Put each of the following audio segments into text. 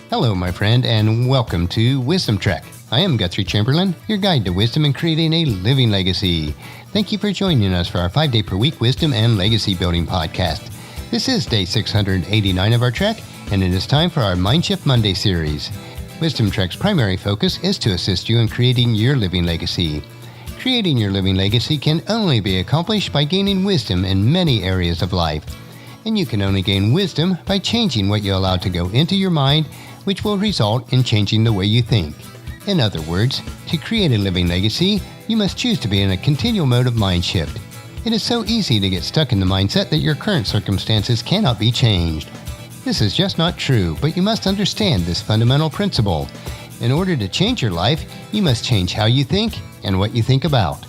Hello, my friend, and welcome to Wisdom Trek. I am Guthrie Chamberlain, your guide to wisdom and creating a living legacy. Thank you for joining us for our 5-day-per-week wisdom and legacy building podcast. This is day 689 of our trek, and it is time for our Mindshift Monday series. Wisdom Trek's primary focus is to assist you in creating your living legacy. Creating your living legacy can only be accomplished by gaining wisdom in many areas of life. And you can only gain wisdom by changing what you allow to go into your mind, which will result in changing the way you think. In other words, to create a living legacy, you must choose to be in a continual mode of mind shift. It is so easy to get stuck in the mindset that your current circumstances cannot be changed. This is just not true, but you must understand this fundamental principle. In order to change your life, you must change how you think and what you think about.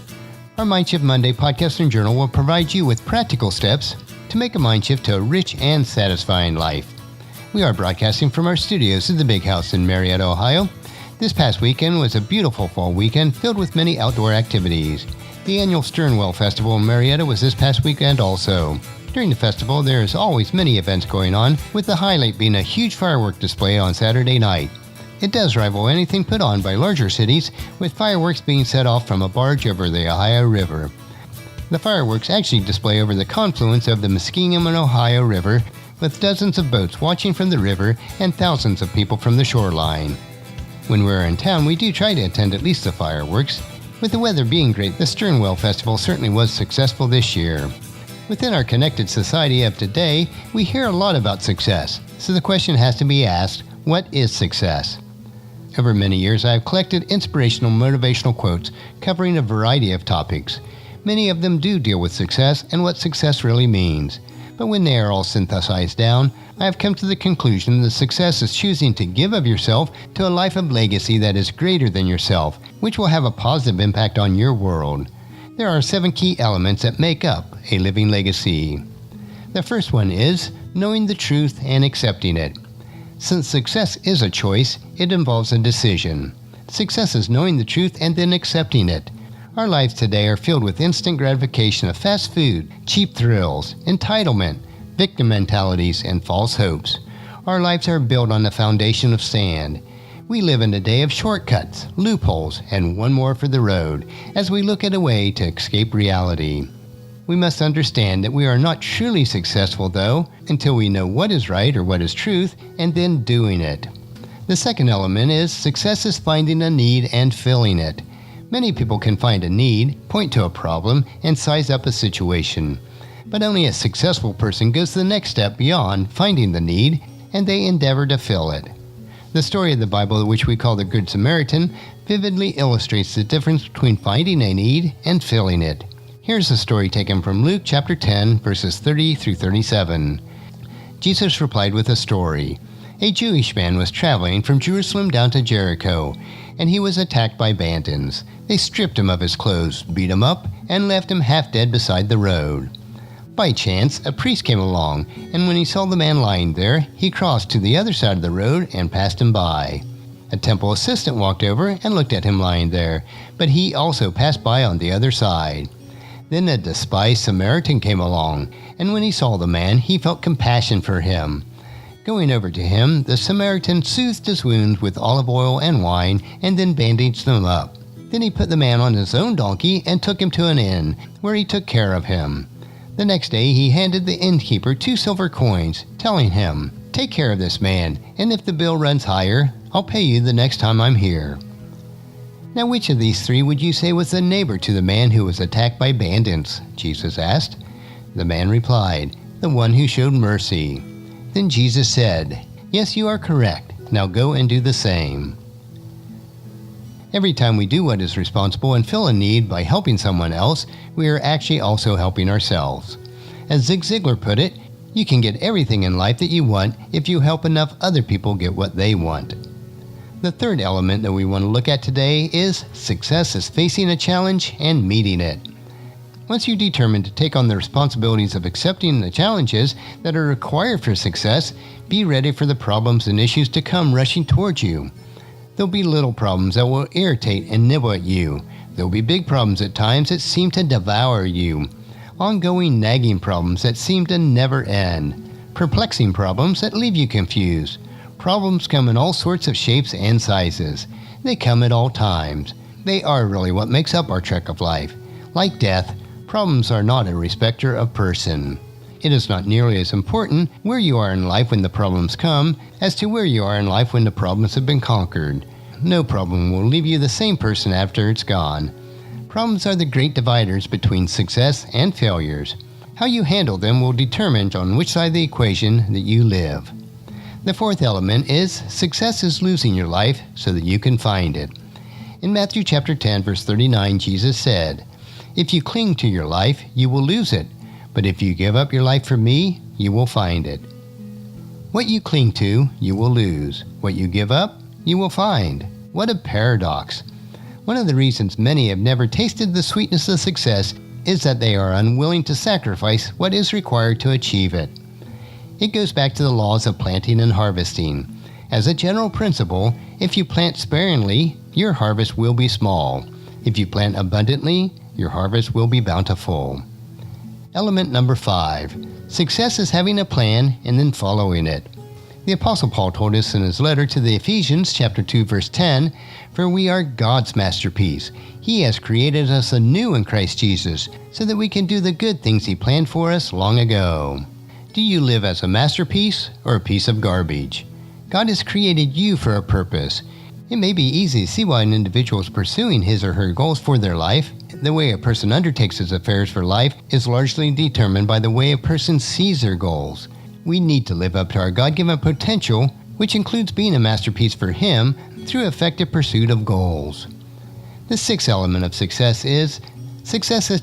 Our Mindshift Monday podcast and journal will provide you with practical steps to make a mind shift to a rich and satisfying life. We are broadcasting from our studios at the Big House in Marietta, Ohio. This past weekend was a beautiful fall weekend filled with many outdoor activities. The annual Sternwell Festival in Marietta was this past weekend also. During the festival, there is always many events going on, with the highlight being a huge firework display on Saturday night. It does rival anything put on by larger cities, with fireworks being set off from a barge over the Ohio River. The fireworks actually display over the confluence of the Muskingum and Ohio River, with dozens of boats watching from the river and thousands of people from the shoreline. When we're in town, we do try to attend at least the fireworks. With the weather being great, the Sternwell Festival certainly was successful this year. Within our connected society of today, we hear a lot about success, so the question has to be asked, what is success? Over many years, I have collected inspirational motivational quotes covering a variety of topics. Many of them do deal with success and what success really means. But when they are all synthesized down, I have come to the conclusion that success is choosing to give of yourself to a life of legacy that is greater than yourself, which will have a positive impact on your world. There are 7 key elements that make up a living legacy. The first one is knowing the truth and accepting it. Since success is a choice, it involves a decision. Success is knowing the truth and then accepting it. Our lives today are filled with instant gratification of fast food, cheap thrills, entitlement, victim mentalities, and false hopes. Our lives are built on the foundation of sand. We live in a day of shortcuts, loopholes, and one more for the road as we look at a way to escape reality. We must understand that we are not truly successful, though, until we know what is right or what is truth, and then doing it. The second element is success is finding a need and filling it. Many people can find a need, point to a problem, and size up a situation. But only a successful person goes the next step beyond finding the need, and they endeavor to fill it. The story of the Bible, which we call the Good Samaritan, vividly illustrates the difference between finding a need and filling it. Here's a story taken from Luke chapter 10, verses 30 through 37. Jesus replied with a story. A Jewish man was traveling from Jerusalem down to Jericho, and he was attacked by bandits. They stripped him of his clothes, beat him up, and left him half dead beside the road. By chance, a priest came along, and when he saw the man lying there, he crossed to the other side of the road and passed him by. A temple assistant walked over and looked at him lying there, but he also passed by on the other side. Then a despised Samaritan came along, and when he saw the man, he felt compassion for him. Going over to him, the Samaritan soothed his wounds with olive oil and wine and then bandaged them up. Then he put the man on his own donkey and took him to an inn, where he took care of him. The next day he handed the innkeeper 2 silver coins, telling him, "Take care of this man, and if the bill runs higher, I'll pay you the next time I'm here." Now which of these 3 would you say was the neighbor to the man who was attacked by bandits? Jesus asked. The man replied, "The one who showed mercy." Then Jesus said, "Yes, you are correct. Now go and do the same." Every time we do what is responsible and fill a need by helping someone else, we are actually also helping ourselves. As Zig Ziglar put it, you can get everything in life that you want if you help enough other people get what they want. The third element that we want to look at today is success is facing a challenge and meeting it. Once you're determined to take on the responsibilities of accepting the challenges that are required for success, be ready for the problems and issues to come rushing towards you. There'll be little problems that will irritate and nibble at you. There'll be big problems at times that seem to devour you. Ongoing nagging problems that seem to never end. Perplexing problems that leave you confused. Problems come in all sorts of shapes and sizes. They come at all times. They are really what makes up our trek of life. Like death, problems are not a respecter of person. It is not nearly as important where you are in life when the problems come as to where you are in life when the problems have been conquered. No problem will leave you the same person after it's gone. Problems are the great dividers between success and failures. How you handle them will determine on which side of the equation that you live. The fourth element is success is losing your life so that you can find it. In Matthew chapter 10, verse 39, Jesus said, "If you cling to your life, you will lose it. But if you give up your life for me, you will find it." What you cling to, you will lose. What you give up, you will find. What a paradox. One of the reasons many have never tasted the sweetness of success is that they are unwilling to sacrifice what is required to achieve it. It goes back to the laws of planting and harvesting. As a general principle, if you plant sparingly, your harvest will be small. If you plant abundantly, your harvest will be bountiful. Element number 5. Success is having a plan and then following it. The Apostle Paul told us in his letter to the Ephesians, chapter 2, verse 10, "For we are God's masterpiece. He has created us anew in Christ Jesus, so that we can do the good things He planned for us long ago." Do you live as a masterpiece or a piece of garbage? God has created you for a purpose. It may be easy to see why an individual is pursuing his or her goals for their life. The way a person undertakes his affairs for life is largely determined by the way a person sees their goals. We need to live up to our God-given potential, which includes being a masterpiece for Him through effective pursuit of goals. The sixth element of success is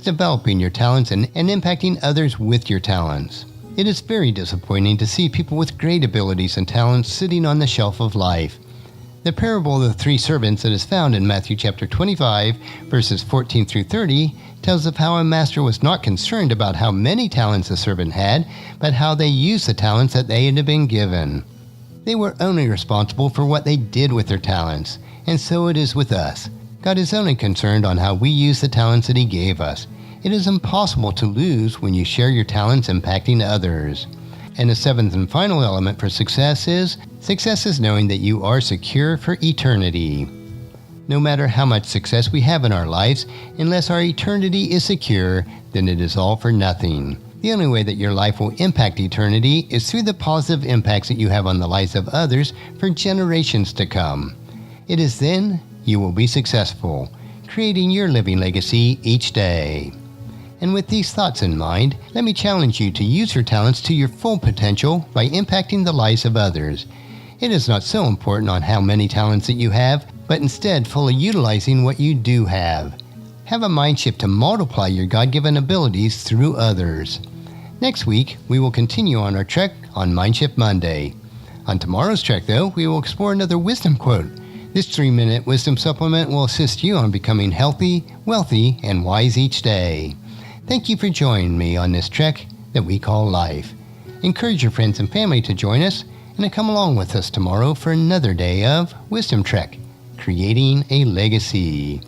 developing your talents and impacting others with your talents. It is very disappointing to see people with great abilities and talents sitting on the shelf of life. The parable of the 3 servants that is found in Matthew chapter 25, verses 14 through 30, tells of how a master was not concerned about how many talents a servant had, but how they used the talents that they had been given. They were only responsible for what they did with their talents, and so it is with us. God is only concerned on how we use the talents that He gave us. It is impossible to lose when you share your talents impacting others. And the seventh and final element for success is knowing that you are secure for eternity. No matter how much success we have in our lives, unless our eternity is secure, then it is all for nothing. The only way that your life will impact eternity is through the positive impacts that you have on the lives of others for generations to come. It is then you will be successful, creating your living legacy each day. And with these thoughts in mind, let me challenge you to use your talents to your full potential by impacting the lives of others. It is not so important on how many talents that you have, but instead fully utilizing what you do have. Have a mind shift to multiply your God-given abilities through others. Next week, we will continue on our trek on Mindshift Monday. On tomorrow's trek, though, we will explore another wisdom quote. This 3-minute wisdom supplement will assist you on becoming healthy, wealthy, and wise each day. Thank you for joining me on this trek that we call life. Encourage your friends and family to join us and to come along with us tomorrow for another day of Wisdom Trek, creating a legacy.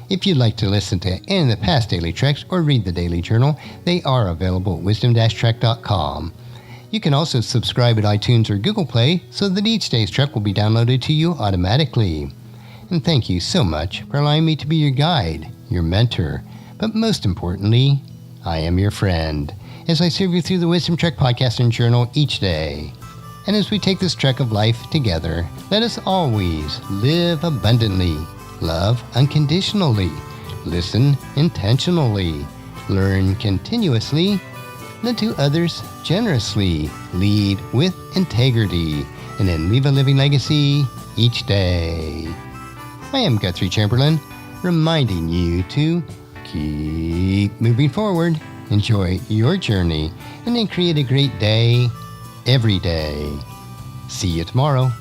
If you'd like to listen to any of the past daily treks or read the daily journal, they are available at wisdom-trek.com. You can also subscribe at iTunes or Google Play so that each day's trek will be downloaded to you automatically. And thank you so much for allowing me to be your guide, your mentor, but most importantly, I am your friend, as I serve you through the Wisdom Trek podcast and journal each day. And as we take this trek of life together, let us always live abundantly, love unconditionally, listen intentionally, learn continuously, lend to others generously, lead with integrity, and then leave a living legacy each day. I am Guthrie Chamberlain, reminding you to keep moving forward, enjoy your journey, and then create a great day every day. See you tomorrow.